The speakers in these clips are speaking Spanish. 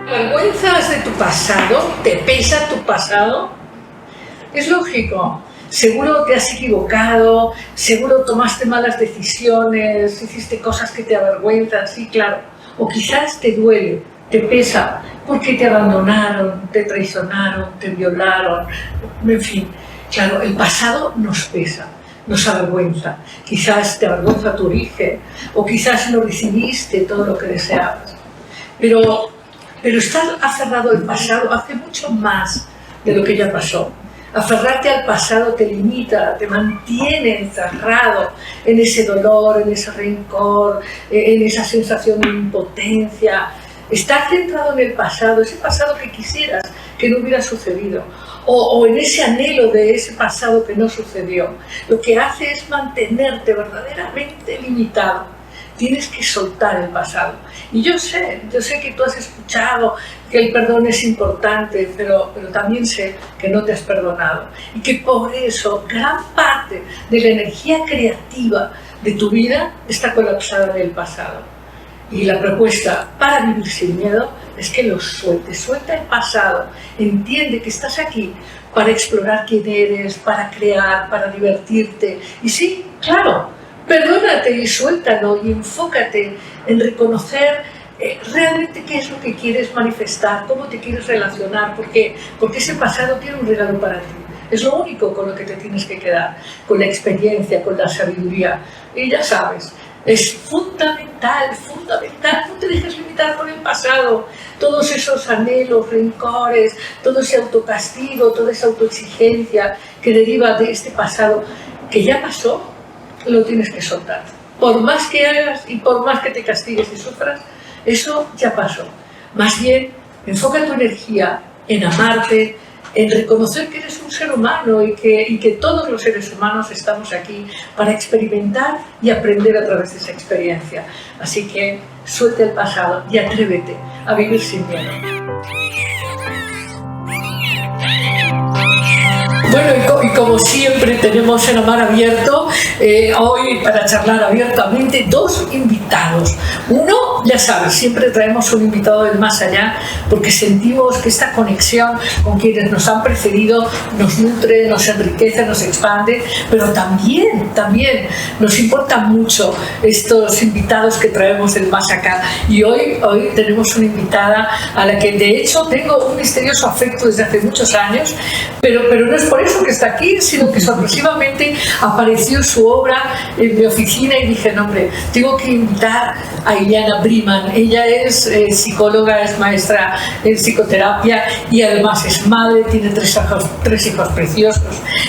¿Vergüenzas de tu pasado? ¿Te pesa tu pasado? Es lógico. Seguro te has equivocado, seguro tomaste malas decisiones, hiciste cosas que te avergüenzan, sí, claro. O quizás te duele, te pesa, porque te abandonaron, te traicionaron, te violaron, en fin. Claro, el pasado nos pesa, nos avergüenza. Quizás te avergüenza tu origen, o quizás no recibiste todo lo que deseabas. Pero estar aferrado al pasado hace mucho más de lo que ya pasó. Aferrarte al pasado te limita, te mantiene encerrado en ese dolor, en ese rencor, en esa sensación de impotencia. Estar centrado en el pasado, ese pasado que quisieras que no hubiera sucedido, o en ese anhelo de ese pasado que no sucedió, lo que hace es mantenerte verdaderamente limitado. Tienes que soltar el pasado. Y yo sé que tú has escuchado que el perdón es importante, pero también sé que no te has perdonado. Y que por eso gran parte de la energía creativa de tu vida está colapsada en el pasado. Y la propuesta para vivir sin miedo es que lo sueltes. Suelta el pasado. Entiende que estás aquí para explorar quién eres, para crear, para divertirte. Y sí, claro, perdónate y suéltalo y enfócate en reconocer realmente qué es lo que quieres manifestar, cómo te quieres relacionar, porque ese pasado tiene un regalo para ti. Es lo único con lo que te tienes que quedar, con la experiencia, con la sabiduría. Y ya sabes, es fundamental, no te dejes limitar por el pasado. Todos esos anhelos, rencores, todo ese autocastigo, toda esa autoexigencia que deriva de este pasado que ya pasó, lo tienes que soltar. Por más que hagas y por más que te castigues y sufras, eso ya pasó. Más bien, enfoca tu energía en amarte, en reconocer que eres un ser humano y que todos los seres humanos estamos aquí para experimentar y aprender a través de esa experiencia. Así que suelta el pasado y atrévete a vivir sin miedo. Bueno, y como siempre tenemos en Amar Abierto, hoy para charlar abiertamente, dos invitados. Uno, ya sabes, siempre traemos un invitado del más allá porque sentimos que esta conexión con quienes nos han precedido nos nutre, nos enriquece, nos expande, pero también nos importan mucho estos invitados que traemos del más acá. Y hoy tenemos una invitada a la que de hecho tengo un misterioso afecto desde hace muchos años, pero no es por eso que está aquí, sino que sorpresivamente apareció su obra en mi oficina y dije, no, hombre, tengo que invitar a Iliana Briman. Ella es psicóloga, es maestra en psicoterapia y además es madre, tiene tres hijos preciosos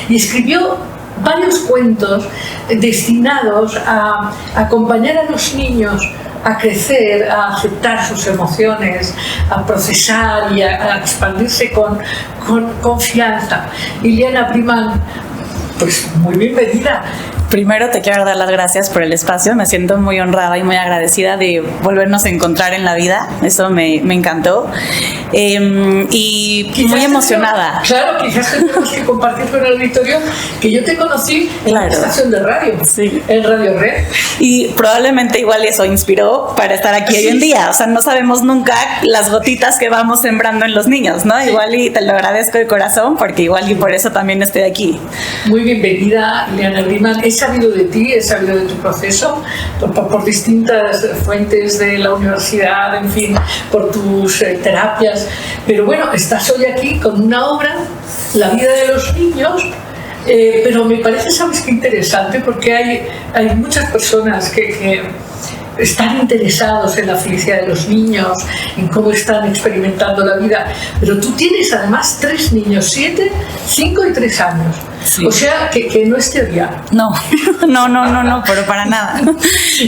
y escribió varios cuentos destinados a acompañar a los niños a crecer, a aceptar sus emociones, a procesar y a expandirse con confianza. Iliana Briman, pues muy bienvenida. Primero te quiero dar las gracias por el espacio, me siento muy honrada y muy agradecida de volvernos a encontrar en la vida, eso me encantó y quizás muy emocionada. Quizás tenemos que compartir con el auditorio que yo te conocí en la estación de radio, sí, en Radio Red. Y probablemente igual eso inspiró para estar aquí hoy en día, o sea, no sabemos nunca las gotitas que vamos sembrando en los niños, ¿no? Sí. Igual y te lo agradezco de corazón porque igual y por eso también estoy aquí. Muy bienvenida, Iliana Briman. He sabido de ti, he sabido de tu proceso por distintas fuentes de la universidad, en fin, por tus terapias. Pero bueno, estás hoy aquí con una obra, La vida de los niños, pero me parece, ¿sabes qué interesante? Porque hay muchas personas que están interesados en la felicidad de los niños, en cómo están experimentando la vida, pero tú tienes además 3 niños, 7, 5 y 3 años. Sí. O sea, que no es teoría. No, pero para nada,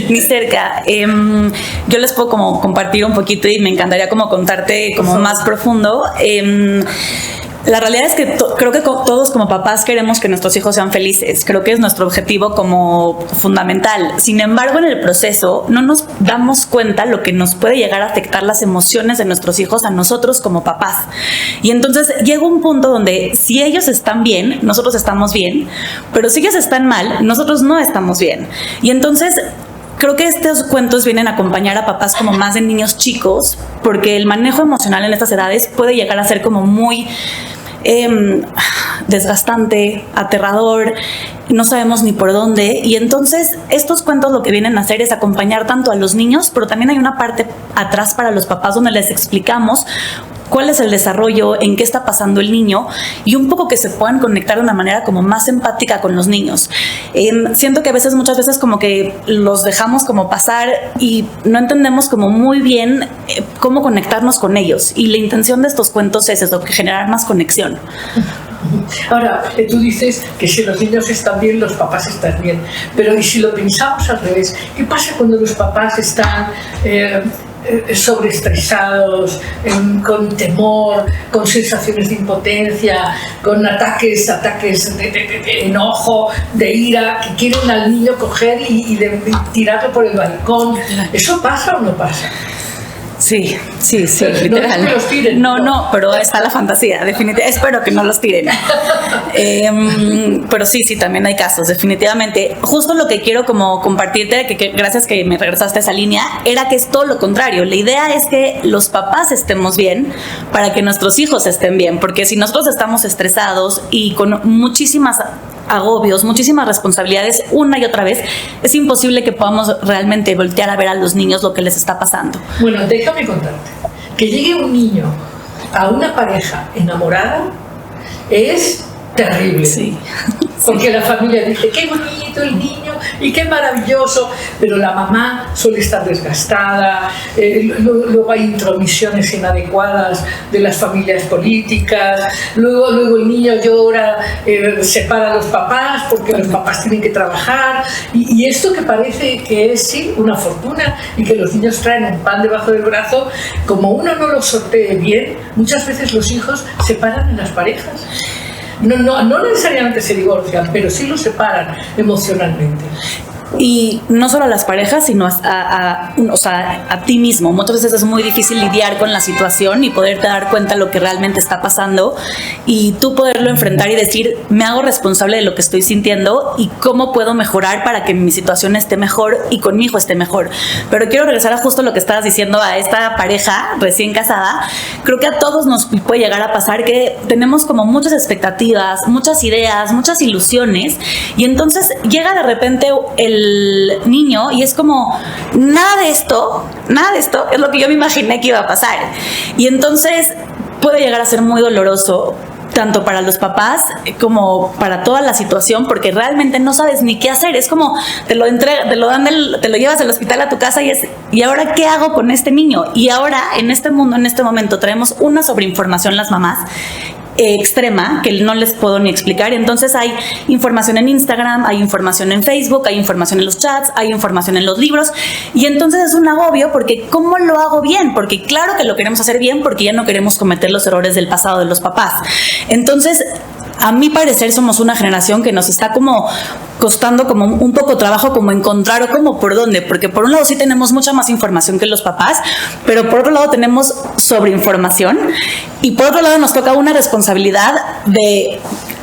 ni cerca. Yo les puedo como compartir un poquito y me encantaría como contarte como más profundo. La realidad es que creo que todos como papás queremos que nuestros hijos sean felices. Creo que es nuestro objetivo como fundamental. Sin embargo, en el proceso no nos damos cuenta lo que nos puede llegar a afectar las emociones de nuestros hijos a nosotros como papás. Y entonces llega un punto donde si ellos están bien, nosotros estamos bien, pero si ellos están mal, nosotros no estamos bien. Y entonces creo que estos cuentos vienen a acompañar a papás como más de niños chicos, porque el manejo emocional en estas edades puede llegar a ser como muy desgastante, aterrador, no sabemos ni por dónde, y entonces estos cuentos lo que vienen a hacer es acompañar tanto a los niños, pero también hay una parte atrás para los papás donde les explicamos cuál es el desarrollo, en qué está pasando el niño y un poco que se puedan conectar de una manera como más empática con los niños. Siento que muchas veces como que los dejamos como pasar y no entendemos como muy bien cómo conectarnos con ellos, y la intención de estos cuentos es eso, que generar más conexión. Ahora, tú dices que si los niños están bien, los papás están bien, pero ¿y si lo pensamos al revés? ¿Qué pasa cuando los papás están sobreestresados, con temor, con sensaciones de impotencia, con ataques de enojo, de ira, que quieren al niño coger y tirarlo por el balcón? ¿Eso pasa o no pasa? Sí, literal. No, que los tiren, no, pero está la fantasía, definitivamente. Espero que no los tiren. Pero sí, también hay casos, definitivamente. Justo lo que quiero como compartirte, que gracias que me regresaste a esa línea, era que es todo lo contrario. La idea es que los papás estemos bien para que nuestros hijos estén bien, porque si nosotros estamos estresados y con muchísimas agobios, muchísimas responsabilidades una y otra vez, es imposible que podamos realmente voltear a ver a los niños lo que les está pasando. Bueno, déjame contarte, que llegue un niño a una pareja enamorada es terrible. Sí. Porque la familia dice, qué bonito el niño y qué maravilloso, pero la mamá suele estar desgastada, luego hay intromisiones inadecuadas de las familias políticas, luego el niño llora, separa a los papás porque los papás tienen que trabajar, y esto que parece que es sí una fortuna y que los niños traen un pan debajo del brazo, como uno no lo sortee bien, muchas veces los hijos se separan en las parejas. No necesariamente se divorcian, pero sí los separan emocionalmente. Y no solo a las parejas, sino a ti mismo. Muchas veces es muy difícil lidiar con la situación y poderte dar cuenta de lo que realmente está pasando, y tú poderlo enfrentar y decir, me hago responsable de lo que estoy sintiendo y cómo puedo mejorar para que mi situación esté mejor y con mi hijo esté mejor. Pero quiero regresar a justo lo que estabas diciendo, a esta pareja recién casada. Creo que a todos nos puede llegar a pasar que tenemos como muchas expectativas, muchas ideas, muchas ilusiones, y entonces llega de repente el niño y es como, nada de esto es lo que yo me imaginé que iba a pasar, y entonces puede llegar a ser muy doloroso tanto para los papás como para toda la situación, porque realmente no sabes ni qué hacer. Es como te lo llevas del hospital a tu casa y ahora ¿qué hago con este niño? Y ahora en este mundo, en este momento traemos una sobreinformación las mamás extrema que no les puedo ni explicar. Entonces hay información en Instagram, hay información en Facebook, hay información en los chats, hay información en los libros, y entonces es un agobio porque ¿cómo lo hago bien? Porque claro que lo queremos hacer bien porque ya no queremos cometer los errores del pasado de los papás. Entonces, a mi parecer somos una generación que nos está como costando como un poco trabajo como encontrar o como por dónde, porque por un lado sí tenemos mucha más información que los papás, pero por otro lado tenemos sobreinformación, y por otro lado nos toca una responsabilidad de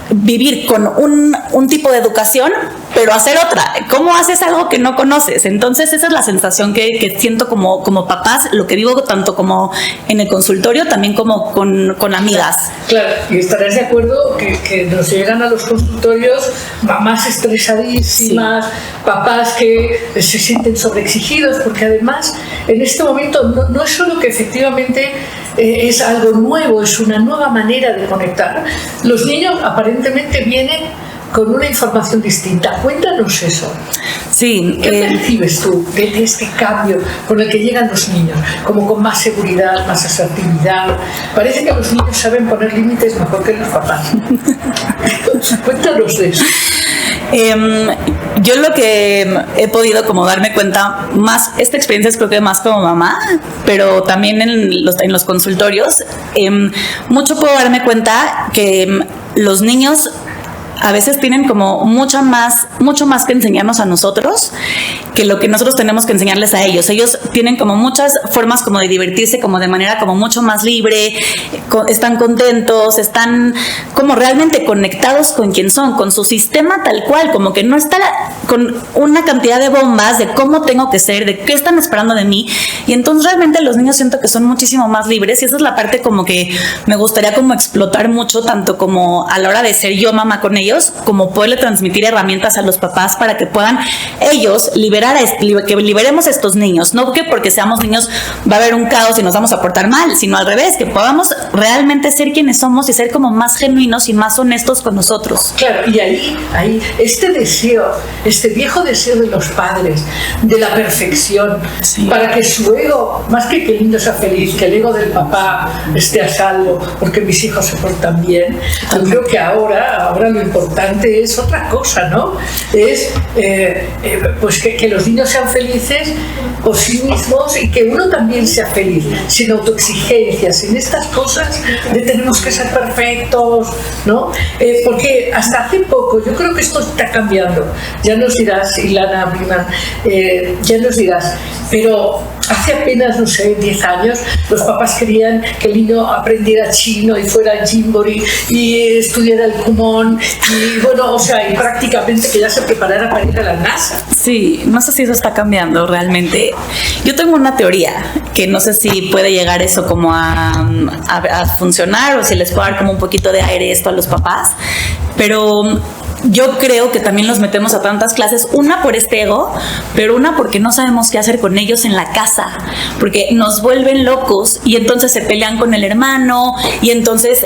vivir con un tipo de educación, pero hacer otra. ¿Cómo haces algo que no conoces? Entonces esa es la sensación que siento como papás, lo que vivo tanto como en el consultorio, también como con amigas. Claro, y estarás de acuerdo que nos llegan a los consultorios mamás estresadísimas, sí, papás que se sienten sobreexigidos, porque además en este momento no es solo que efectivamente es algo nuevo, es una nueva manera de conectar. Los niños aparentemente vienen con una información distinta. Cuéntanos eso. Sí. ¿Qué percibes tú de este cambio con el que llegan los niños? Como con más seguridad, más asertividad. Parece que los niños saben poner límites mejor que los papás. Cuéntanos de eso. Yo lo que he podido como darme cuenta, más esta experiencia es creo que más como mamá, pero también en los consultorios, mucho puedo darme cuenta que los niños a veces tienen como mucho más que enseñarnos a nosotros que lo que nosotros tenemos que enseñarles a ellos. Ellos tienen como muchas formas como de divertirse, como de manera como mucho más libre, están contentos, están como realmente conectados con quien son, con su sistema tal cual, como que no está con una cantidad de bombas de cómo tengo que ser, de qué están esperando de mí, y entonces realmente los niños siento que son muchísimo más libres, y esa es la parte como que me gustaría como explotar mucho, tanto como a la hora de ser yo mamá con ellos, como poderle transmitir herramientas a los papás para que puedan ellos que liberemos a estos niños, no que porque seamos niños va a haber un caos y nos vamos a portar mal, sino al revés, que podamos realmente ser quienes somos y ser como más genuinos y más honestos con nosotros. Claro, y ahí este deseo, este viejo deseo de los padres de la perfección, sí, para que su ego, más que el niño sea feliz, que el ego del papá esté a salvo porque mis hijos se portan bien, yo creo que ahora lo importante es otra cosa, ¿no? Es pues que los niños sean felices por sí mismos y que uno también sea feliz, sin autoexigencia, sin estas cosas de tenemos que ser perfectos, ¿no? Porque hasta hace poco, yo creo que esto está cambiando, ya nos dirás, Ilana Briman, ya nos dirás, pero hace apenas, no sé, 10 años, los papás querían que el niño aprendiera chino y fuera al Jimbori y estudiara el Kumon y bueno, o sea, y prácticamente que ya se preparara para ir a la NASA. Sí, no sé si eso está cambiando realmente. Yo tengo una teoría que no sé si puede llegar eso como a funcionar o si les puede dar como un poquito de aire esto a los papás, pero yo creo que también los metemos a tantas clases, una por este ego, pero una porque no sabemos qué hacer con ellos en la casa, porque nos vuelven locos y entonces se pelean con el hermano y entonces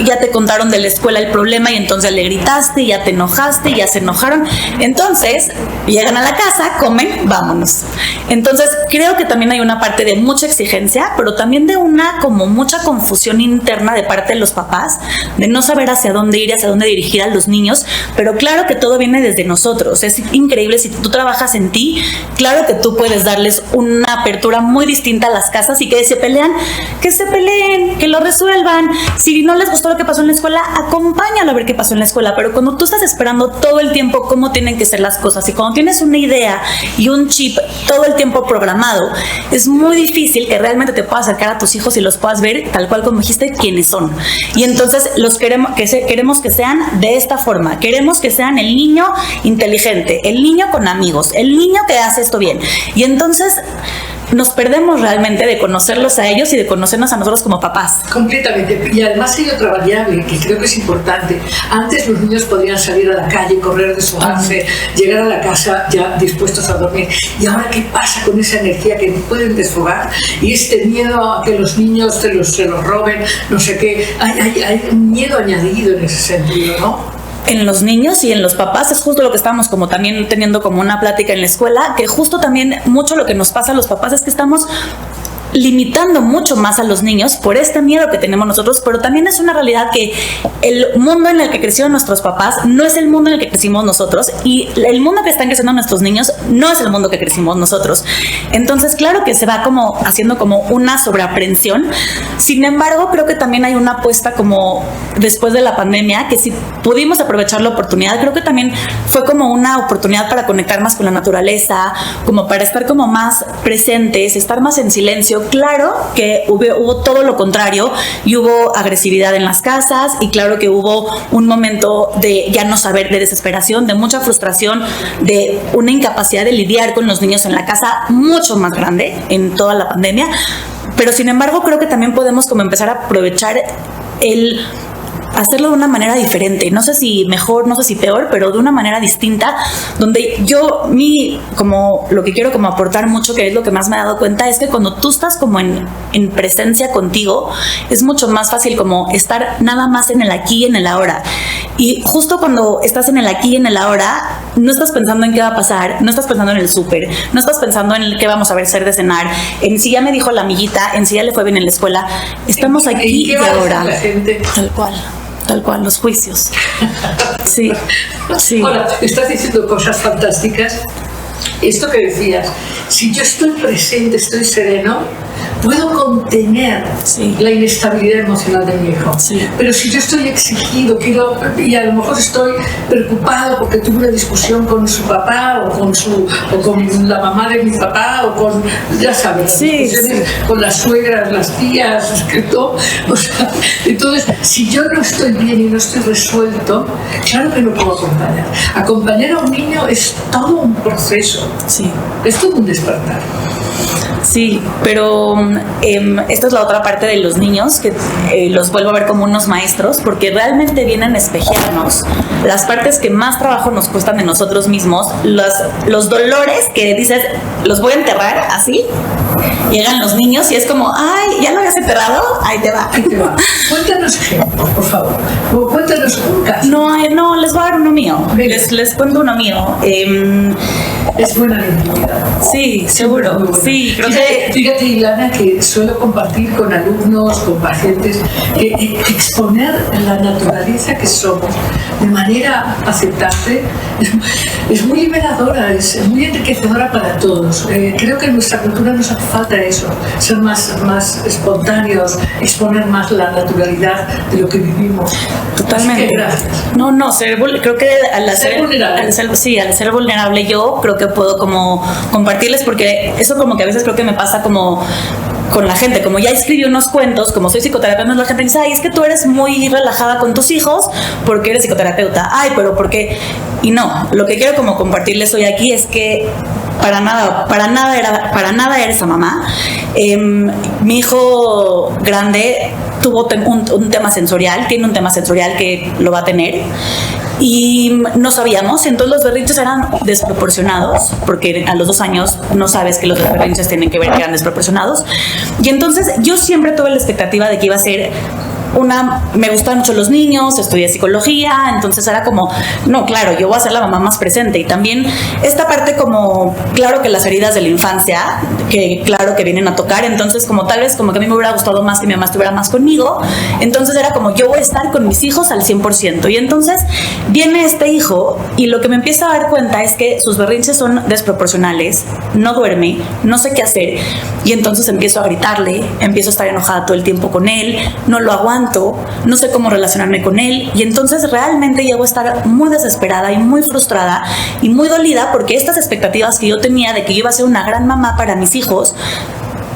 ya te contaron de la escuela el problema y entonces le gritaste, ya te enojaste, ya se enojaron, entonces llegan a la casa, comen, vámonos. Entonces creo que también hay una parte de mucha exigencia, pero también de una como mucha confusión interna de parte de los papás, de no saber hacia dónde ir, hacia dónde dirigir a los niños. Pero claro que todo viene desde nosotros. Es increíble, si tú trabajas en ti, claro que tú puedes darles una apertura muy distinta a las casas y que se peleen, que lo resuelvan. Si no les gustó lo que pasó en la escuela, acompáñalo a ver qué pasó en la escuela. Pero cuando tú estás esperando todo el tiempo cómo tienen que ser las cosas y cuando tienes una idea y un chip todo el tiempo programado, es muy difícil que realmente te puedas acercar a tus hijos y los puedas ver tal cual como dijiste quiénes son. Y entonces queremos que sean de esta forma. Queremos que sean el niño inteligente, el niño con amigos, el niño que hace esto bien. Y entonces nos perdemos realmente de conocerlos a ellos y de conocernos a nosotros como papás. Completamente. Y además hay otra variable que creo que es importante. Antes los niños podían salir a la calle, correr, deshogarse, llegar a la casa ya dispuestos a dormir. Y ahora, ¿qué pasa con esa energía que no pueden desfogar? Y este miedo a que los niños se los roben, no sé qué. Hay un miedo añadido en ese sentido, ¿no? En los niños y en los papás es justo lo que estamos como también teniendo como una plática en la escuela, que justo también mucho lo que nos pasa a los papás es que estamos limitando mucho más a los niños por este miedo que tenemos nosotros, pero también es una realidad que el mundo en el que crecieron nuestros papás no es el mundo en el que crecimos nosotros y el mundo que están creciendo nuestros niños no es el mundo que crecimos nosotros. Entonces, claro que se va como haciendo como una sobreaprensión. Sin embargo, creo que también hay una apuesta como después de la pandemia, que si pudimos aprovechar la oportunidad, creo que también fue como una oportunidad para conectar más con la naturaleza, como para estar como más presentes, estar más en silencio. Claro que hubo todo lo contrario y hubo agresividad en las casas y claro que hubo un momento de ya no saber, de desesperación, de mucha frustración, de una incapacidad de lidiar con los niños en la casa mucho más grande en toda la pandemia, pero sin embargo creo que también podemos como empezar a aprovechar el hacerlo de una manera diferente, no sé si mejor, no sé si peor, pero de una manera distinta, donde como lo que quiero como aportar mucho, que es lo que más me he dado cuenta, es que cuando tú estás como en presencia contigo, es mucho más fácil como estar nada más en el aquí y en el ahora. Y justo cuando estás en el aquí y en el ahora, no estás pensando en qué va a pasar, no estás pensando en el súper, no estás pensando en qué vamos a ver hacer de cenar, en si ya me dijo la amiguita, en si ya le fue bien en la escuela. Estamos aquí y ahora. La gente? Tal cual. Tal cual, los juicios. Sí, sí. Ahora, estás diciendo cosas fantásticas. Esto que decías, si yo estoy presente, estoy sereno, puedo contener la inestabilidad emocional de mi hijo. Sí. Pero si yo estoy exigido, y a lo mejor estoy preocupado porque tuve una discusión con su papá o con la mamá de mi papá o con, ya sabes, sí. con las suegras, las tías, que todo. O sea, entonces, si yo no estoy bien y no estoy resuelto, claro que no puedo acompañar. Acompañar a un niño es todo un proceso. Sí. Es todo un despertar. Sí, pero esta es la otra parte de los niños, que los vuelvo a ver como unos maestros, porque realmente vienen a espejearnos las partes que más trabajo nos cuestan de nosotros mismos, los dolores que dices, los voy a enterrar así. Llegan los niños y es como, ay, ¿ya lo habías enterrado? Ahí te va. Ahí te va. Cuéntanos ejemplos, por favor. Cuéntanos un caso. No, les voy a dar uno mío. Les cuento uno mío. Es buena la intimidad. Sí, seguro. Sí, creo Fíjate, Ilana, que suelo compartir con alumnos, con pacientes, que exponer la naturaleza que somos de manera aceptable es muy liberadora, es muy enriquecedora para todos. Creo que en nuestra cultura nos hace falta eso, ser más espontáneos, exponer más la naturalidad de lo que vivimos. Totalmente. Así que gracias. Creo que al ser vulnerable yo creo que puedo como compartirles, porque eso como que a veces creo que me pasa como con la gente, como ya escribí unos cuentos, como soy psicoterapeuta, la gente dice, ay, es que tú eres muy relajada con tus hijos porque eres psicoterapeuta, ay, pero ¿por qué? Y no, lo que quiero como compartirles hoy aquí es que para nada era esa mamá. Mi hijo grande tuvo un tema sensorial, tiene un tema sensorial que lo va a tener, y no sabíamos, entonces los berrinches eran desproporcionados, porque a los 2 años no sabes que los berrinches tienen que ver que eran desproporcionados, y entonces yo siempre tuve la expectativa de que iba a ser me gustaban mucho los niños, estudié psicología, entonces era como, no, claro, yo voy a ser la mamá más presente. Y también esta parte como, claro que las heridas de la infancia, que claro que vienen a tocar, entonces como tal vez como que a mí me hubiera gustado más que mi mamá estuviera más conmigo, entonces era como, yo voy a estar con mis hijos al 100%. Y entonces viene este hijo y lo que me empiezo a dar cuenta es que sus berrinches son desproporcionales, no duerme, no sé qué hacer, y entonces empiezo a gritarle, empiezo a estar enojada todo el tiempo con él, no lo aguanto, no sé cómo relacionarme con él, y entonces realmente llego a estar muy desesperada y muy frustrada y muy dolida, porque estas expectativas que yo tenía de que yo iba a ser una gran mamá para mis hijos,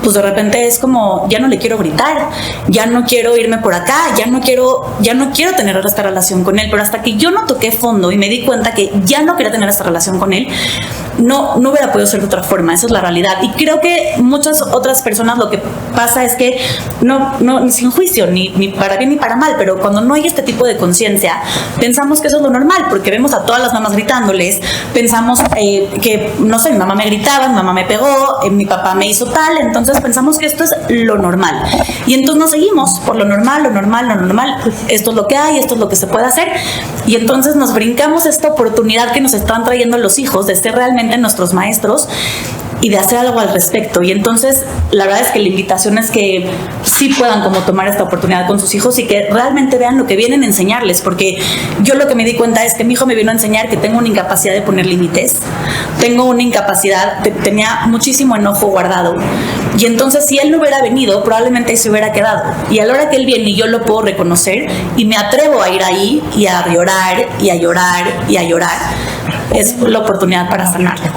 pues de repente es como, ya no le quiero gritar, ya no quiero irme por acá, ya no quiero tener esta relación con él. Pero hasta que yo no toqué fondo y me di cuenta que ya no quería tener esta relación con él, no hubiera podido ser de otra forma. Esa es la realidad. Y creo que muchas otras personas lo que pasa es que no sin juicio, ni para bien ni para mal, pero cuando no hay este tipo de conciencia, pensamos que eso es lo normal, porque vemos a todas las mamás gritándoles, pensamos que, no sé, mi mamá me gritaba, mi mamá me pegó, mi papá me hizo tal, entonces pensamos que esto es lo normal. Y entonces nos seguimos por lo normal, esto es lo que hay, esto es lo que se puede hacer, y entonces nos brincamos esta oportunidad que nos están trayendo los hijos de ser realmente nuestros maestros y de hacer algo al respecto. Y entonces la verdad es que la invitación es que sí puedan como tomar esta oportunidad con sus hijos y que realmente vean lo que vienen a enseñarles, porque yo lo que me di cuenta es que mi hijo me vino a enseñar que tengo una incapacidad de poner límites, tengo una incapacidad, tenía muchísimo enojo guardado, y entonces si él no hubiera venido probablemente se hubiera quedado, y a la hora que él viene y yo lo puedo reconocer y me atrevo a ir ahí y a llorar y a llorar y a llorar, es la oportunidad para sanarlo.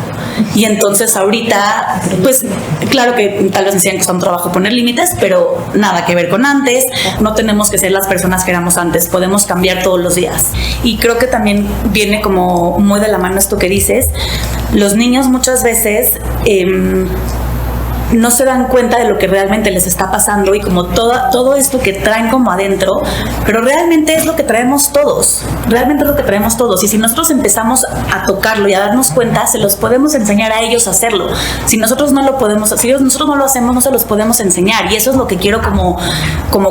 Y entonces ahorita, pues claro que tal vez me decían que es un trabajo poner límites, pero nada que ver con antes. No tenemos que ser las personas que éramos antes, podemos cambiar todos los días. Y creo que también viene como muy de la mano esto que dices. Los niños muchas veces no se dan cuenta de lo que realmente les está pasando y como todo esto que traen como adentro, pero realmente es lo que traemos todos, y si nosotros empezamos a tocarlo y a darnos cuenta, se los podemos enseñar a ellos a hacerlo. Si nosotros no lo hacemos, no se los podemos enseñar, y eso es lo que quiero como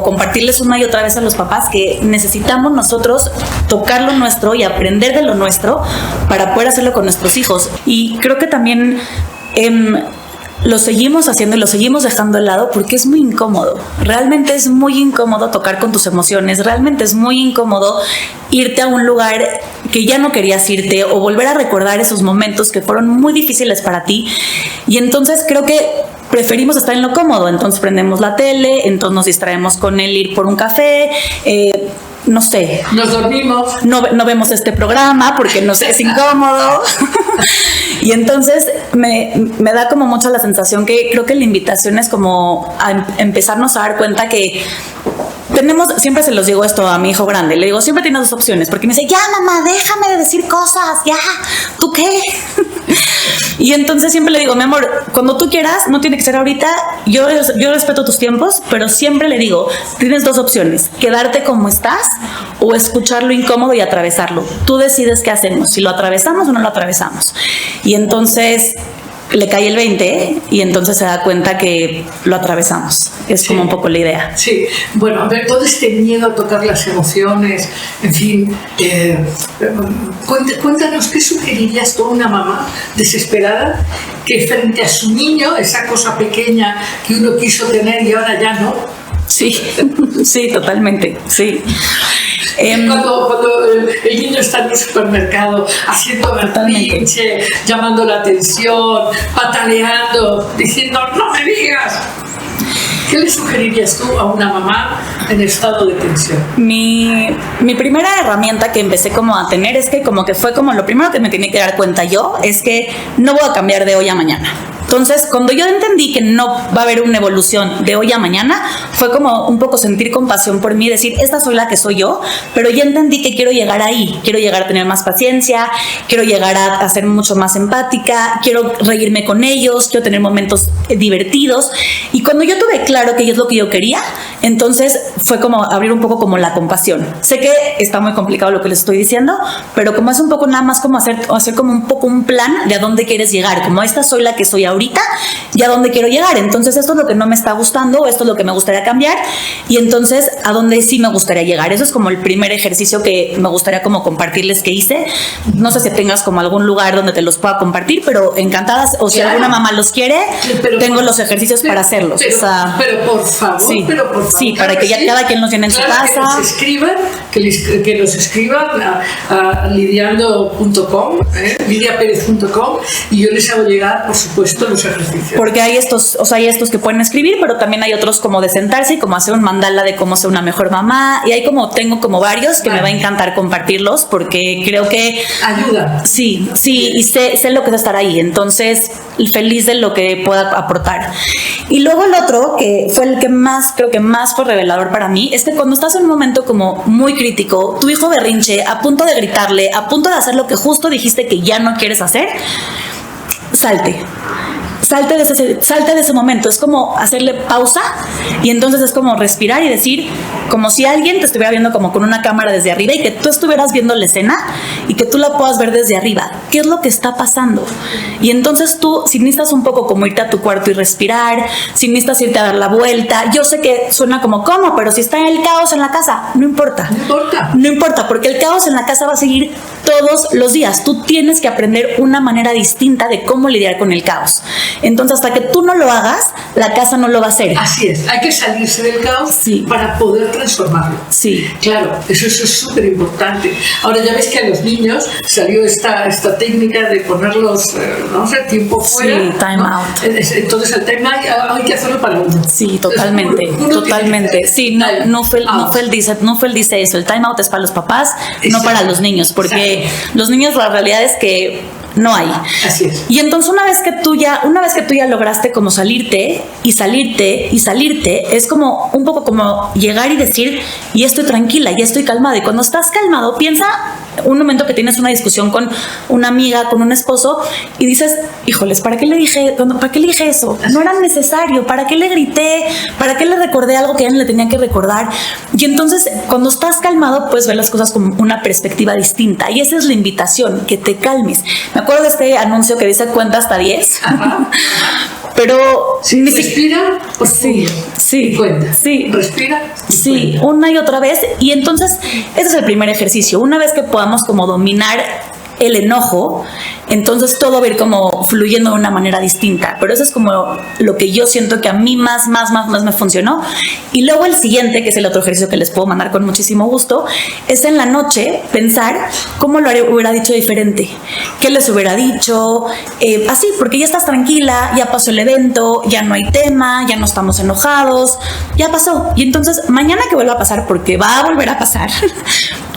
compartirles una y otra vez a los papás, que necesitamos nosotros tocar lo nuestro y aprender de lo nuestro para poder hacerlo con nuestros hijos. Y creo que también lo seguimos haciendo y lo seguimos dejando de lado porque es muy incómodo. Realmente es muy incómodo tocar con tus emociones, realmente es muy incómodo irte a un lugar que ya no querías irte o volver a recordar esos momentos que fueron muy difíciles para ti. Y entonces creo que preferimos estar en lo cómodo, entonces prendemos la tele, entonces nos distraemos con el ir por un café, no sé. Nos dormimos. No vemos este programa porque nos es incómodo. Y entonces me da como mucho la sensación que creo que la invitación es como a empezarnos a dar cuenta que tenemos, siempre se los digo esto a mi hijo grande, le digo, siempre tienes dos opciones, porque me dice, ya mamá, déjame de decir cosas, ya, ¿tú qué? Y entonces siempre le digo, mi amor, cuando tú quieras, no tiene que ser ahorita, yo respeto tus tiempos, pero siempre le digo, tienes dos opciones, quedarte como estás o escuchar lo incómodo y atravesarlo. Tú decides qué hacemos, si lo atravesamos o no lo atravesamos. Y entonces le cae el 20 y entonces se da cuenta que lo atravesamos. Es como un poco la idea. Sí, bueno, a ver, todo este miedo a tocar las emociones, en fin, cuéntanos qué sugerirías tú a una mamá desesperada que frente a su niño, esa cosa pequeña que uno quiso tener y ahora ya no. Sí, sí, totalmente, sí. Cuando el niño está en el supermercado haciendo berrinche, llamando la atención, pataleando, diciendo no me digas. ¿Qué le sugerirías tú a una mamá en estado de tensión? Mi primera herramienta que empecé como a tener es que como que fue como lo primero que me tenía que dar cuenta yo es que no voy a cambiar de hoy a mañana. Entonces, cuando yo entendí que no va a haber una evolución de hoy a mañana, fue como un poco sentir compasión por mí, decir, esta soy la que soy yo, pero ya entendí que quiero llegar ahí, quiero llegar a tener más paciencia, quiero llegar a ser mucho más empática, quiero reírme con ellos, quiero tener momentos divertidos. Y cuando yo tuve claro que es lo que yo quería, entonces fue como abrir un poco como la compasión. Sé que está muy complicado lo que les estoy diciendo, pero como es un poco nada más como hacer como un poco un plan de a dónde quieres llegar, como esta soy la que soy ahorita y a dónde quiero llegar. Entonces esto es lo que no me está gustando, esto es lo que me gustaría cambiar y entonces a dónde sí me gustaría llegar. Eso es como el primer ejercicio que me gustaría como compartirles que hice. No sé si tengas como algún lugar donde te los pueda compartir, pero encantadas, o si alguna mamá los quiere, tengo los ejercicios para hacerlos. Pero por favor, sí, pero por favor. Sí, para que ya cada quien los tiene en su casa. Que los escriban a lidiando.com, lidiaperez.com y yo les hago llegar, por supuesto, los ejercicios. Porque hay estos que pueden escribir, pero también hay otros como de sentarse y como hacer un mandala de cómo ser una mejor mamá. Y tengo como varios que me va a encantar compartirlos porque creo que ayuda. Sí, y sé lo que es estar ahí. Entonces, feliz de lo que pueda aportar. Y luego el otro, que fue el que creo que más fue revelador para mí, es que cuando estás en un momento como muy crítico, tu hijo berrinche, a punto de gritarle, a punto de hacer lo que justo dijiste que ya no quieres hacer, salte de ese momento. Es como hacerle pausa y entonces es como respirar y decir, como si alguien te estuviera viendo como con una cámara desde arriba y que tú estuvieras viendo la escena y que tú la puedas ver desde arriba. ¿Qué es lo que está pasando? Y entonces tú, si necesitas un poco como irte a tu cuarto y respirar, si necesitas irte a dar la vuelta, yo sé que suena como, ¿cómo? Pero si está el caos en la casa, no importa. No importa, porque el caos en la casa va a seguir todos los días. Tú tienes que aprender una manera distinta de cómo lidiar con el caos. Entonces, hasta que tú no lo hagas, la casa no lo va a hacer. Así es, hay que salirse del caos para poder transformarlo. Sí. Claro, eso es súper importante. Ahora ya ves que a los niños salió esta técnica de ponerlos, no sé, tiempo fuera. Sí, time out. Entonces el time out hay que hacerlo para uno. Sí, totalmente, totalmente. Sí, Nufel dice eso, el time out es para los papás, no para los niños, porque los niños la realidad es que no hay. Así es. Y entonces una vez que tú ya lograste como salirte, es como un poco como llegar y decir, y estoy tranquila, ya estoy calmada. Y cuando estás calmado, piensa un momento que tienes una discusión con una amiga, con un esposo, y dices, híjoles, ¿para qué le dije eso? No era necesario. ¿Para qué le grité? ¿Para qué le recordé algo que ya no le tenía que recordar? Y entonces, cuando estás calmado, puedes ver las cosas con una perspectiva distinta. Y esa es la invitación, que te calmes. Me acuerdo de este anuncio que dice cuenta hasta 10. Ajá. Pero respira, por sí, cuenta. Sí. Respira. Sí, cuenta. Una y otra vez. Y entonces, ese es el primer ejercicio. Una vez que podamos como dominar el enojo, entonces todo va a ir como fluyendo de una manera distinta. Pero eso es como lo que yo siento que a mí más me funcionó. Y luego el siguiente, que es el otro ejercicio que les puedo mandar con muchísimo gusto, es en la noche pensar cómo lo hubiera dicho diferente, qué les hubiera dicho, así, porque ya estás tranquila, ya pasó el evento, ya no hay tema, ya no estamos enojados, ya pasó. Y entonces mañana que vuelva a pasar, porque va a volver a pasar,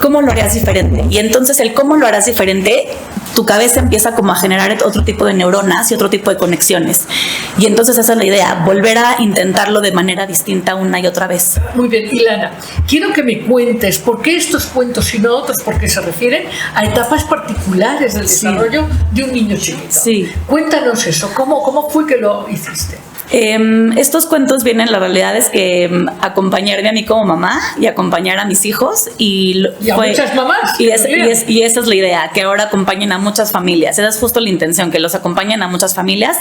¿cómo lo harías diferente? Y entonces el cómo lo harás diferente, tu cabeza empieza como a generar otro tipo de neuronas y otro tipo de conexiones. Y entonces esa es la idea, volver a intentarlo de manera distinta una y otra vez. Muy bien, Ilana, quiero que me cuentes por qué estos cuentos y no otros, porque se refieren a etapas particulares del desarrollo de un niño chiquito. Sí. Cuéntanos eso, ¿cómo fue que lo hiciste? Estos cuentos vienen, la realidad es que acompañarme a mí como mamá y acompañar a mis hijos y a muchas mamás. Y esa es la idea, que ahora acompañen a muchas familias. Esa es justo la intención, que los acompañen a muchas familias.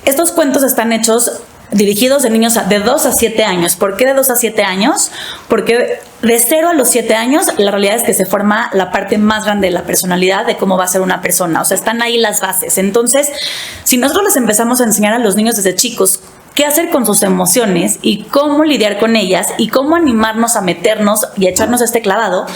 Estos cuentos están hechos dirigidos de niños de 2 a 7 años. ¿Por qué de 2 a 7 años? Porque de 0 a los 7 años, la realidad es que se forma la parte más grande de la personalidad, de cómo va a ser una persona. O sea, están ahí las bases. Entonces, si nosotros les empezamos a enseñar a los niños desde chicos qué hacer con sus emociones y cómo lidiar con ellas y cómo animarnos a meternos y a echarnos este clavado,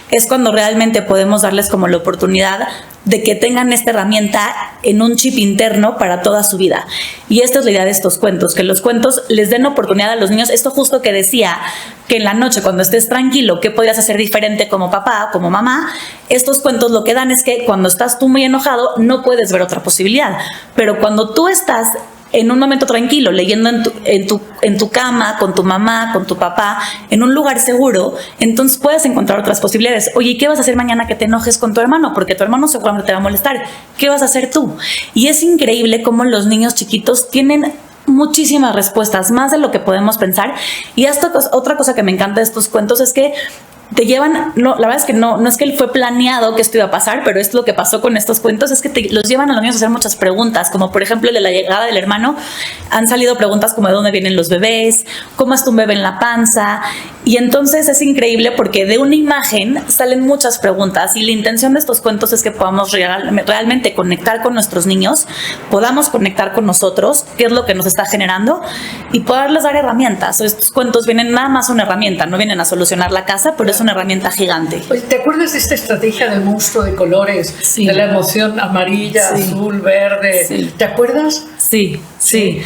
es cuando realmente podemos darles como la oportunidad de que tengan esta herramienta en un chip interno para toda su vida. Y esta es la idea de estos cuentos, que los cuentos les den oportunidad a los niños. Esto justo que decía, que en la noche cuando estés tranquilo, ¿qué podrías hacer diferente como papá, como mamá? Estos cuentos lo que dan es que cuando estás tú muy enojado no puedes ver otra posibilidad, pero cuando tú estás en un momento tranquilo, leyendo en tu cama, con tu mamá, con tu papá, en un lugar seguro, entonces puedes encontrar otras posibilidades. Oye, ¿qué vas a hacer mañana que te enojes con tu hermano? Porque tu hermano seguramente te va a molestar. ¿Qué vas a hacer tú? Y es increíble cómo los niños chiquitos tienen muchísimas respuestas, más de lo que podemos pensar. Y otra cosa que me encanta de estos cuentos es que te llevan, no, la verdad es que no es que fue planeado que esto iba a pasar, pero es lo que pasó con estos cuentos, es que los llevan a los niños a hacer muchas preguntas, como por ejemplo el de la llegada del hermano. Han salido preguntas como de dónde vienen los bebés, cómo está un bebé en la panza, y entonces es increíble porque de una imagen salen muchas preguntas, y la intención de estos cuentos es que podamos realmente conectar con nuestros niños, podamos conectar con nosotros, qué es lo que nos está generando, y poderles dar herramientas. Estos cuentos vienen nada más una herramienta, no vienen a solucionar la casa, pero es una herramienta gigante. ¿Te acuerdas de esta estrategia del monstruo de colores? Sí. De la emoción amarilla, sí, azul, verde. Sí. ¿Te acuerdas? Sí, sí.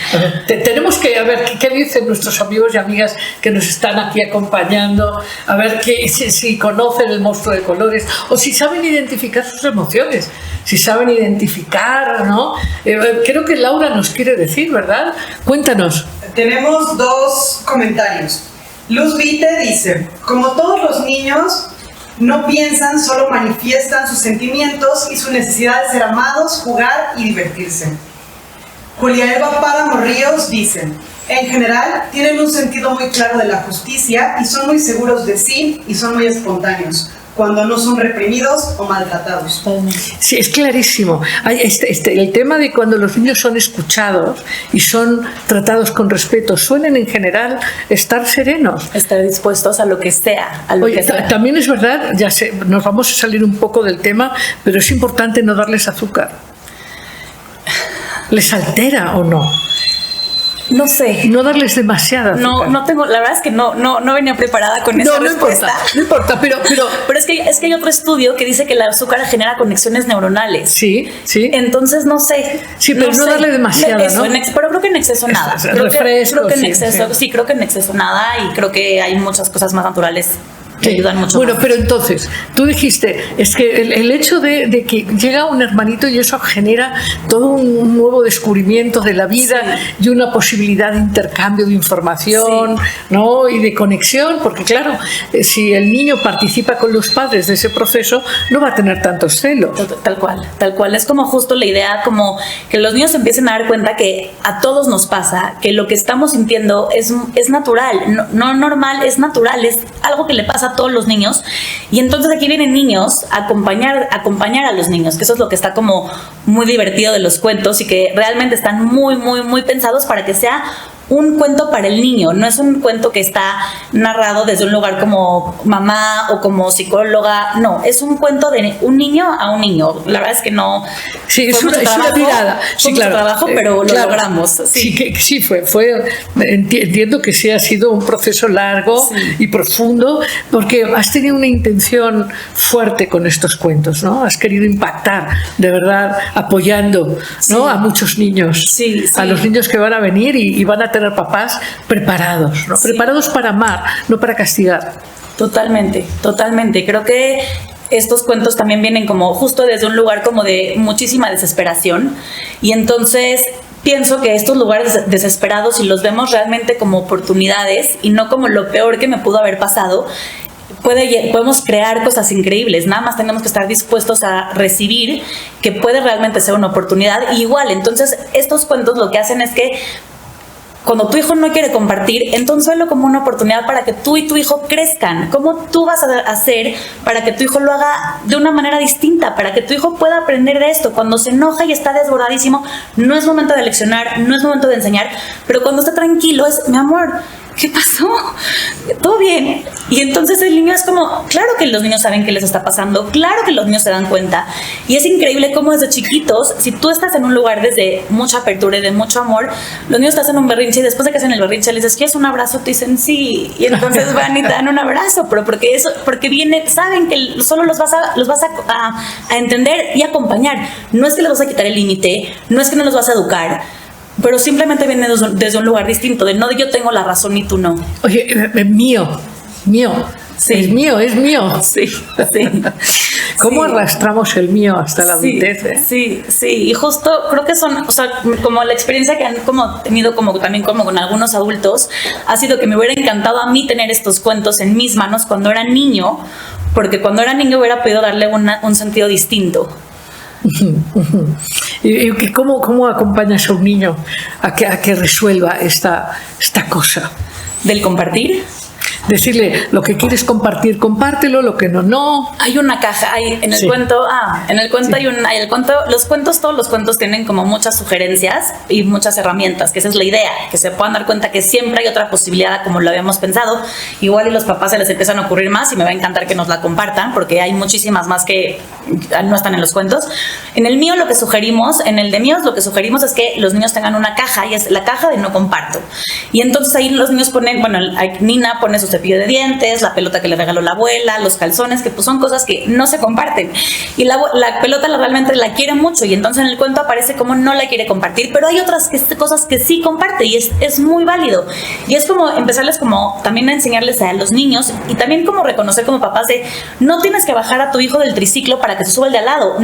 Tenemos que, a ver, ¿qué dicen nuestros amigos y amigas que nos están aquí acompañando? A ver si conocen el monstruo de colores o si saben identificar sus emociones, si saben identificar, ¿no? Creo que Laura nos quiere decir, ¿verdad? Cuéntanos. Tenemos 2 comentarios. Luz Vite dice, como todos los niños, no piensan, solo manifiestan sus sentimientos y su necesidad de ser amados, jugar y divertirse. Julia Elba Páramo Ríos dice, en general, tienen un sentido muy claro de la justicia y son muy seguros de sí y son muy espontáneos, cuando no son reprimidos o maltratados. Sí, es clarísimo. El tema de cuando los niños son escuchados y son tratados con respeto, suelen en general estar serenos. Estar dispuestos a lo que sea. También es verdad, ya sé, nos vamos a salir un poco del tema, pero es importante no darles azúcar. ¿Les altera o no? No sé. No darles demasiada azúcar. No tengo, la verdad es que no venía preparada con esa respuesta. No importa, pero es que hay otro estudio que dice que el azúcar genera conexiones neuronales. Sí. Entonces no sé. Sí, pero no darle demasiada, ¿no? Pero creo que en exceso nada. Creo que en exceso, sí, creo que en exceso nada, y creo que hay muchas cosas más naturales que ayudan mucho. Bueno, pero entonces, tú dijiste, es que el hecho de que llega un hermanito y eso genera todo un nuevo descubrimiento de la vida, sí, y una posibilidad de intercambio de información, sí, ¿no? Y de conexión, porque claro, si el niño participa con los padres de ese proceso, no va a tener tantos celos. Tal cual. Es como justo la idea, como que los niños empiecen a dar cuenta que a todos nos pasa, que lo que estamos sintiendo es natural, no normal, es natural, es algo que le pasa a todos los niños. Y entonces aquí vienen niños a acompañar a los niños, que eso es lo que está como muy divertido de los cuentos y que realmente están muy pensados para que sea un cuento para el niño, no es un cuento que está narrado desde un lugar como mamá o como psicóloga, no, es un cuento de un niño a un niño. La verdad es que no. Sí, es una tirada. Sí, claro. Trabajo, pero lo logramos. Sí, sí fue. Entiendo que sí ha sido un proceso largo y profundo, porque has tenido una intención fuerte con estos cuentos, ¿no? Has querido impactar, de verdad, apoyando, ¿no? A muchos niños, a los niños que van a venir y van a tener papás preparados, ¿no? Preparados para amar, no para castigar. Totalmente. Creo que estos cuentos también vienen como justo desde un lugar como de muchísima desesperación, y entonces pienso que estos lugares desesperados, si los vemos realmente como oportunidades y no como lo peor que me pudo haber pasado, podemos crear cosas increíbles. Nada más tenemos que estar dispuestos a recibir que puede realmente ser una oportunidad. Y igual, entonces estos cuentos lo que hacen es que cuando tu hijo no quiere compartir, entonces velo como una oportunidad para que tú y tu hijo crezcan. ¿Cómo tú vas a hacer para que tu hijo lo haga de una manera distinta? Para que tu hijo pueda aprender de esto. Cuando se enoja y está desbordadísimo, no es momento de leccionar, no es momento de enseñar, pero cuando está tranquilo es, mi amor, ¿qué pasó? ¿Todo bien? Y entonces el niño es como, claro que los niños saben qué les está pasando, claro que los niños se dan cuenta. Y es increíble cómo desde chiquitos, si tú estás en un lugar desde mucha apertura y de mucho amor, los niños te hacen un berrinche y después de que hacen el berrinche les dices, ¿quieres un abrazo? Te dicen sí. Y entonces van y te dan un abrazo, pero porque viene, saben que solo los vas a entender y acompañar. No es que les vas a quitar el límite, no es que no los vas a educar, pero simplemente viene desde un lugar distinto, de no de yo tengo la razón y tú no. Oye, mío. Sí. Es mío. Sí. ¿Cómo arrastramos el mío hasta la adultez? Sí. Y justo creo que son, o sea, como la experiencia que han como tenido como también como con algunos adultos, ha sido que me hubiera encantado a mí tener estos cuentos en mis manos cuando era niño, porque cuando era niño hubiera podido darle un sentido distinto. ¿Y cómo acompañas a un niño a que resuelva esta cosa? ¿Del compartir? Decirle, lo que quieres compartir, compártelo, lo que no. Hay una caja, en el cuento los cuentos, todos los cuentos tienen como muchas sugerencias y muchas herramientas, que esa es la idea, que se puedan dar cuenta que siempre hay otra posibilidad como lo habíamos pensado. Igual y los papás se les empiezan a ocurrir más y me va a encantar que nos la compartan, porque hay muchísimas más que no están en los cuentos. En el mío, en el de míos, lo que sugerimos es que los niños tengan una caja, y es la caja de no comparto. Y entonces ahí los niños ponen, Nina pone sus cepillo de dientes, la pelota que le regaló la abuela, los calzones, que pues son cosas que no se comparten. Y la pelota realmente la quiere mucho, y entonces en el cuento aparece como no la quiere compartir, pero hay otras cosas que sí comparte, y es muy válido. Y es como empezarles como también a enseñarles a los niños, y también como reconocer como papás de, no tienes que bajar a tu hijo del triciclo para que se suba el de al lado.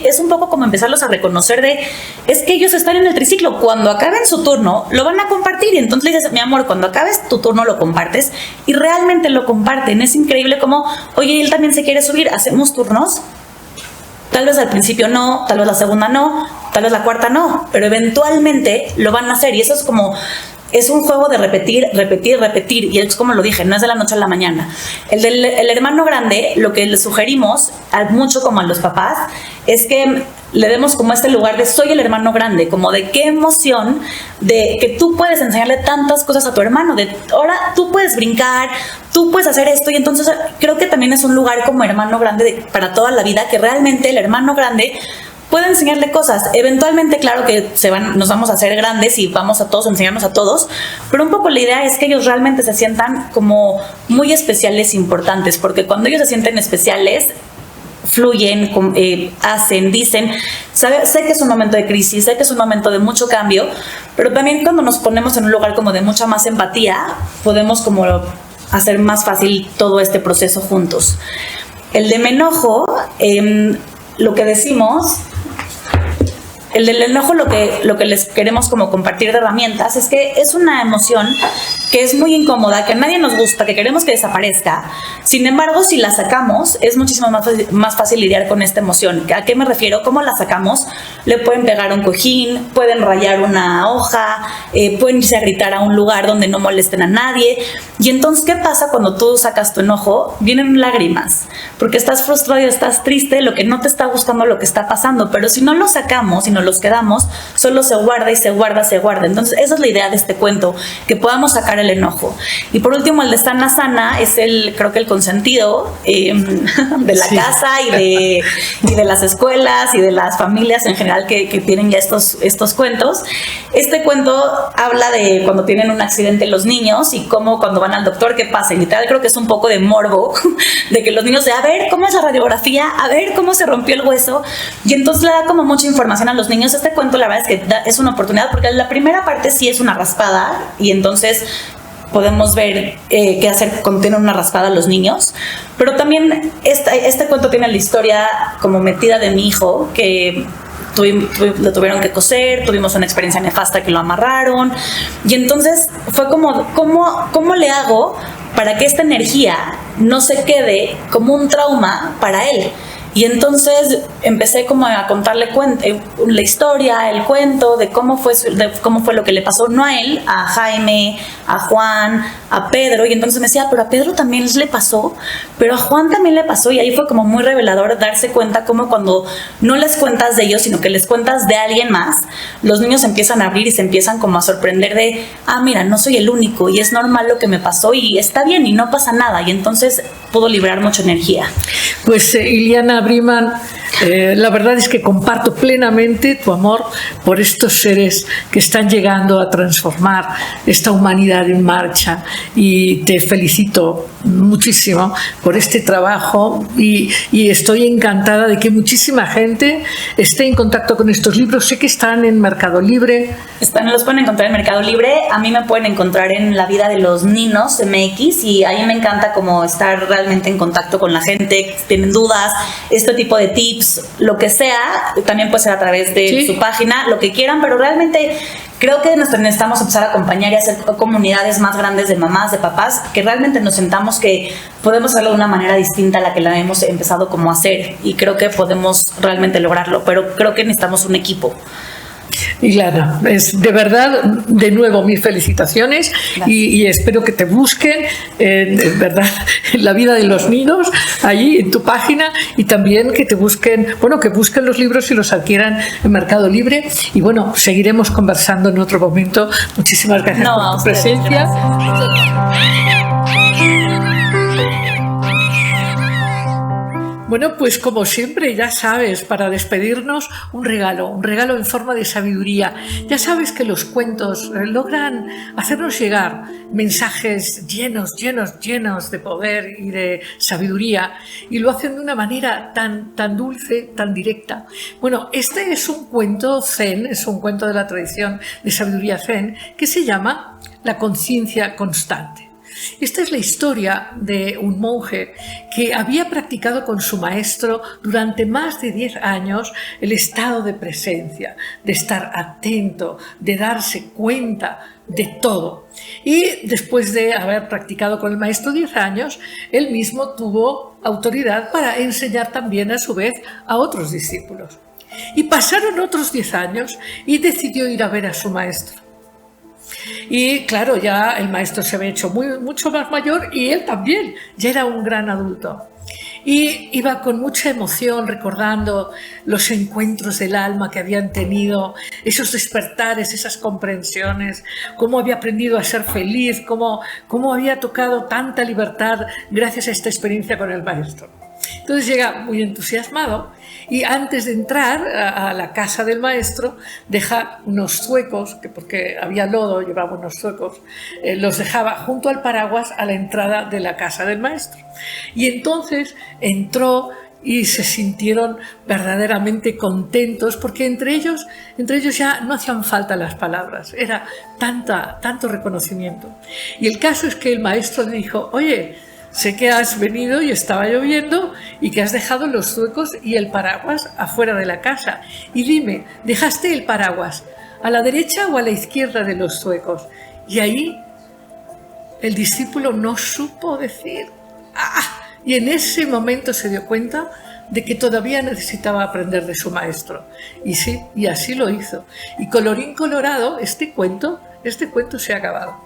Es un poco como empezarlos a reconocer es que ellos están en el triciclo, cuando acaben su turno lo van a compartir, y entonces le dices, mi amor, cuando acabes tu turno lo compartes, y realmente lo comparten. Es increíble como, oye, él también se quiere subir, hacemos turnos. Tal vez al principio no, tal vez la segunda no, tal vez la cuarta no, pero eventualmente lo van a hacer, y eso es un juego de repetir, y es como lo dije, no es de la noche a la mañana. El hermano grande, lo que le sugerimos mucho como a los papás, es que le demos como este lugar de soy el hermano grande, como de qué emoción de que tú puedes enseñarle tantas cosas a tu hermano, de ahora tú puedes brincar, tú puedes hacer esto, y entonces creo que también es un lugar como hermano grande para toda la vida, que realmente el hermano grande puede enseñarle cosas. Eventualmente, claro que nos vamos a hacer grandes y vamos a todos enseñarnos a todos, pero un poco la idea es que ellos realmente se sientan como muy especiales, importantes, porque cuando ellos se sienten especiales, fluyen, hacen, dicen, sé que es un momento de crisis, sé que es un momento de mucho cambio, pero también cuando nos ponemos en un lugar como de mucha más empatía, podemos como hacer más fácil todo este proceso juntos. El de me enojo, lo que decimos, el del enojo, lo que les queremos como compartir de herramientas, es que es una emoción que es muy incómoda, que a nadie nos gusta, que queremos que desaparezca. Sin embargo, si la sacamos, es muchísimo más fácil lidiar con esta emoción. ¿A qué me refiero? ¿Cómo la sacamos? Le pueden pegar un cojín, pueden rayar una hoja, pueden irse a gritar a un lugar donde no molesten a nadie. Y entonces, ¿qué pasa cuando tú sacas tu enojo? Vienen lágrimas, porque estás frustrado y estás triste, lo que no te está gustando lo que está pasando. Pero si no lo sacamos y nos los quedamos, solo se guarda y se guarda, se guarda. Entonces, esa es la idea de este cuento, que podamos sacar el enojo. Y por último, el de Sana Sana es creo que el consentido de la casa y de las escuelas y de las familias en general que tienen ya estos cuentos. Este cuento habla de cuando tienen un accidente los niños y cómo cuando van al doctor, qué pasa. Y literal creo que es un poco de morbo, de que los niños a ver cómo es la radiografía, a ver cómo se rompió el hueso. Y entonces le da como mucha información a los niños. Este cuento la verdad es que es una oportunidad, porque la primera parte sí es una raspada y entonces podemos ver qué hacer cuando tienen una raspada los niños. Pero también este cuento tiene la historia como metida de mi hijo, que lo tuvieron que coser, tuvimos una experiencia nefasta que lo amarraron. Y entonces fue como, ¿cómo le hago para que esta energía no se quede como un trauma para él? Y entonces empecé como a contarle la historia, el cuento de cómo fue lo que le pasó, no a él, a Jaime, a Juan, a Pedro. Y entonces me decía, pero a Pedro también le pasó, pero a Juan también le pasó. Y ahí fue como muy revelador darse cuenta cómo cuando no les cuentas de ellos, sino que les cuentas de alguien más, los niños empiezan a abrir y se empiezan como a sorprender de, mira, no soy el único y es normal lo que me pasó y está bien y no pasa nada. Y entonces pudo liberar mucha energía. Pues Iliana Briman, la verdad es que comparto plenamente tu amor por estos seres que están llegando a transformar esta humanidad en marcha, y te felicito muchísimo por este trabajo y estoy encantada de que muchísima gente esté en contacto con estos libros. Sé que están en Mercado Libre. Los pueden encontrar en Mercado Libre. A mí me pueden encontrar en La Vida de los Ninos MX, y ahí me encanta como estar realmente en contacto con la gente, tienen dudas, este tipo de tips, lo que sea, también puede ser a través de su página, lo que quieran, pero realmente creo que necesitamos empezar a acompañar y hacer comunidades más grandes de mamás, de papás, que realmente nos sentamos que podemos hacerlo de una manera distinta a la que la hemos empezado como a hacer, y creo que podemos realmente lograrlo, pero creo que necesitamos un equipo. Ilana, es de verdad, de nuevo, mis felicitaciones y espero que te busquen de verdad en La Vida de los Ninos, allí en tu página, y también que te busquen, que busquen los libros y los adquieran en Mercado Libre. Y bueno, seguiremos conversando en otro momento. Muchísimas gracias por tu presencia. Bueno, pues como siempre, ya sabes, para despedirnos, un regalo en forma de sabiduría. Ya sabes que los cuentos logran hacernos llegar mensajes llenos de poder y de sabiduría, y lo hacen de una manera tan dulce, tan directa. Bueno, este es un cuento zen, es un cuento de la tradición de sabiduría zen, que se llama La conciencia constante. Esta es la historia de un monje que había practicado con su maestro durante más de 10 años el estado de presencia, de estar atento, de darse cuenta de todo. Y después de haber practicado con el maestro 10 años, él mismo tuvo autoridad para enseñar también a su vez a otros discípulos. Y pasaron otros 10 años y decidió ir a ver a su maestro. Y claro, ya el maestro se había hecho mucho más mayor, y él también, ya era un gran adulto. Y iba con mucha emoción recordando los encuentros del alma que habían tenido, esos despertares, esas comprensiones, cómo había aprendido a ser feliz, cómo había tocado tanta libertad gracias a esta experiencia con el maestro. Entonces llega muy entusiasmado, y antes de entrar a la casa del maestro deja unos zuecos, que porque había lodo llevaba unos zuecos, los dejaba junto al paraguas a la entrada de la casa del maestro. Y entonces entró y se sintieron verdaderamente contentos, porque entre ellos ya no hacían falta las palabras, era tanto reconocimiento. Y el caso es que el maestro le dijo: oye, sé que has venido y estaba lloviendo y que has dejado los zuecos y el paraguas afuera de la casa. Y dime, ¿dejaste el paraguas a la derecha o a la izquierda de los zuecos? Y ahí el discípulo no supo decir ¡ah! Y en ese momento se dio cuenta de que todavía necesitaba aprender de su maestro. Y sí, y así lo hizo. Y colorín colorado, este cuento se ha acabado.